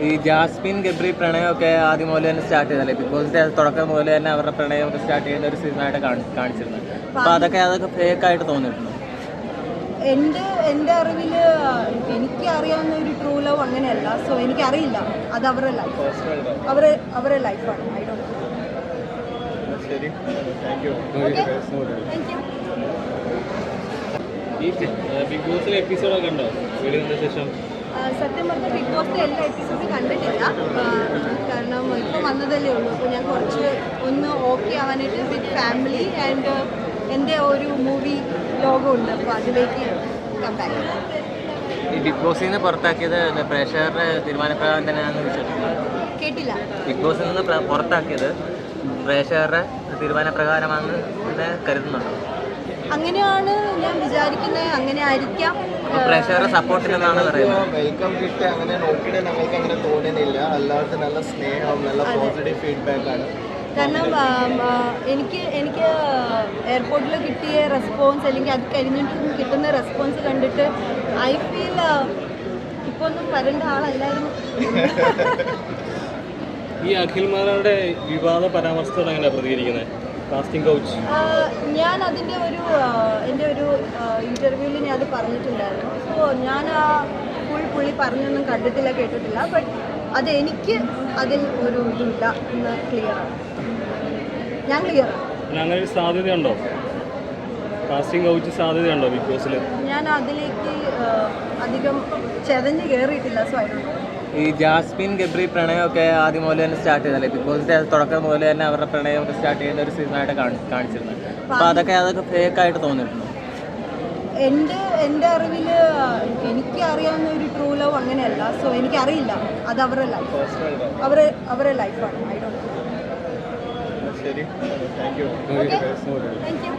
ഈ ജാസ്മിൻ ഗബ്രി പ്രണയമൊക്കെ ആദ്യം മുതൽ തന്നെ സ്റ്റാർട്ട് ചെയ്തല്ലേ, ബിഗ് ബോസിന്റെ തുടക്കം മുതൽ തന്നെ അവരുടെ പ്രണയമൊക്കെ സ്റ്റാർട്ട് ചെയ്യുന്ന ഒരു സീസണായിട്ട് കാണിച്ചിരുന്നത്. അപ്പോൾ അതൊക്കെ ഫേക്ക് ആയിട്ട് തോന്നിയിട്ടുണ്ടോ? എൻ്റെ അറിവിൽ എനിക്ക് അറിയാവുന്ന ഒരു ട്രൂ ലവ് അങ്ങനെയല്ല. സോ എനിക്കറിയില്ല, അത് അവരുടെ ലൈഫ്, അവരുടെ ലൈഫാണ്. I don't know. Thank you. ഈ ബിഗ് ബോസിലെ എപ്പിസോഡൊക്കെ ഉണ്ടോ വീടിന് ശേഷം? സത്യം പറഞ്ഞാൽ ബിഗ് ബോസിൻ്റെ എല്ലാ എപ്പിസോഡും കണ്ടിട്ടില്ല. കാരണം ഇപ്പോൾ വന്നതല്ലേ ഉള്ളൂ. അപ്പോൾ ഞാൻ കുറച്ച് ഒന്ന് ഓക്കെ ആവാനായിട്ട് വിത്ത് ഫാമിലി ആൻഡ് എൻ്റെ ഒരു മൂവി ലോകമുണ്ട്. അപ്പോൾ അതിലേക്ക് കമ്പാക്ക്. ഈ ബിഗ് ബോസിൽ നിന്ന് പുറത്താക്കിയത് പ്രേക്ഷകരുടെ തീരുമാനപ്രകാരം തന്നെയാണെന്ന് വിശ്വസിക്കുന്നത്? കേട്ടില്ല. ബിഗ് ബോസിൽ നിന്ന് പുറത്താക്കിയത് പ്രേക്ഷകരുടെ തീരുമാനപ്രകാരമാണെന്ന് തന്നെ കരുതുന്നുണ്ടോ? അങ്ങനെയാണ് ഞാൻ വിചാരിക്കുന്നത്. അങ്ങനെ ആയിരിക്കാം. പ്രേക്ഷകരുടെ സപ്പോർട്ടിനെന്നാണ് പറയുന്നത്. വെൽക്കം കിട്ടി അങ്ങനെ നോക്കിയിട്ട് ഞങ്ങൾക്ക് അങ്ങനെ തോന്നുന്നില്ല. അല്ലാതെ നല്ല സ്നേഹം, നല്ല പോസിറ്റീവ് ഫീഡ്ബാക്ക് ആണ്. കാരണം എനിക്ക് എയർപോർട്ടിൽ കിട്ടിയ റെസ്പോൺസ്, അല്ലെങ്കിൽ അത് കഴിഞ്ഞിട്ട് കിട്ടുന്ന റെസ്പോൺസ് കണ്ടിട്ട് ഐ ഫീൽ ഇപ്പോൾ ഒന്നും വരേണ്ട ആളല്ലായിരുന്നു. ഈ അഖിൽമാരുടെ വിവാദ പരാമർശത്തോടെ എങ്ങനെയാണ് പ്രതികരിക്കുന്നത് കാസ്റ്റിംഗ് കൗച്ച്? ഞാൻ അതിൻ്റെ എൻ്റെ ഒരു ഇൻ്റർവ്യൂവിൽ ഞാൻ അത് പറഞ്ഞിട്ടുണ്ടായിരുന്നു. സോ ഞാൻ ആ പുള്ളി പറഞ്ഞൊന്നും കണ്ടിട്ടില്ല, കേട്ടിട്ടില്ല. ബട്ട് അത് എനിക്ക് അതിൽ ഒരു ഇതില്ല എന്ന് ക്ലിയറാണ്. ഞാൻ ക്ലിയറാണ്. അങ്ങനെ ഒരു സാധ്യതയുണ്ടോ? കാസ്റ്റിംഗ് കൗച്ച് സാധ്യതയുണ്ടോ ബിഗ് ബോസിൽ? ഞാൻ അതിലേക്ക് അധികം ചെതഞ്ഞ് കയറിയിട്ടില്ല. സോ ഈ ജാസ്മിൻ ഗബ്രി പ്രണയമൊക്കെ ആദ്യം മുതൽ തന്നെ സ്റ്റാർട്ട് ചെയ്തല്ലേ, ബിഗ് ബോസിന്റെ തുടക്കം മുതൽ തന്നെ അവരുടെ പ്രണയമൊക്കെ സ്റ്റാർട്ട് ചെയ്യുന്ന ഒരു സീസണായിട്ട് കാണിച്ചിരുന്നത്. അപ്പോൾ അതൊക്കെ ഫേക്ക് ആയിട്ട് തോന്നിയിട്ടുണ്ടോ? എൻ്റെ അറിവിൽ എനിക്ക് അറിയാവുന്ന ഒരു ട്രൂ ലവ് അങ്ങനെയല്ല. സോ എനിക്കറിയില്ല, അത് അവരുടെ ലൈഫ്, അവരുടെ ലൈഫാണ്. I don't know. ശരി, താങ്ക് യു. Thank you.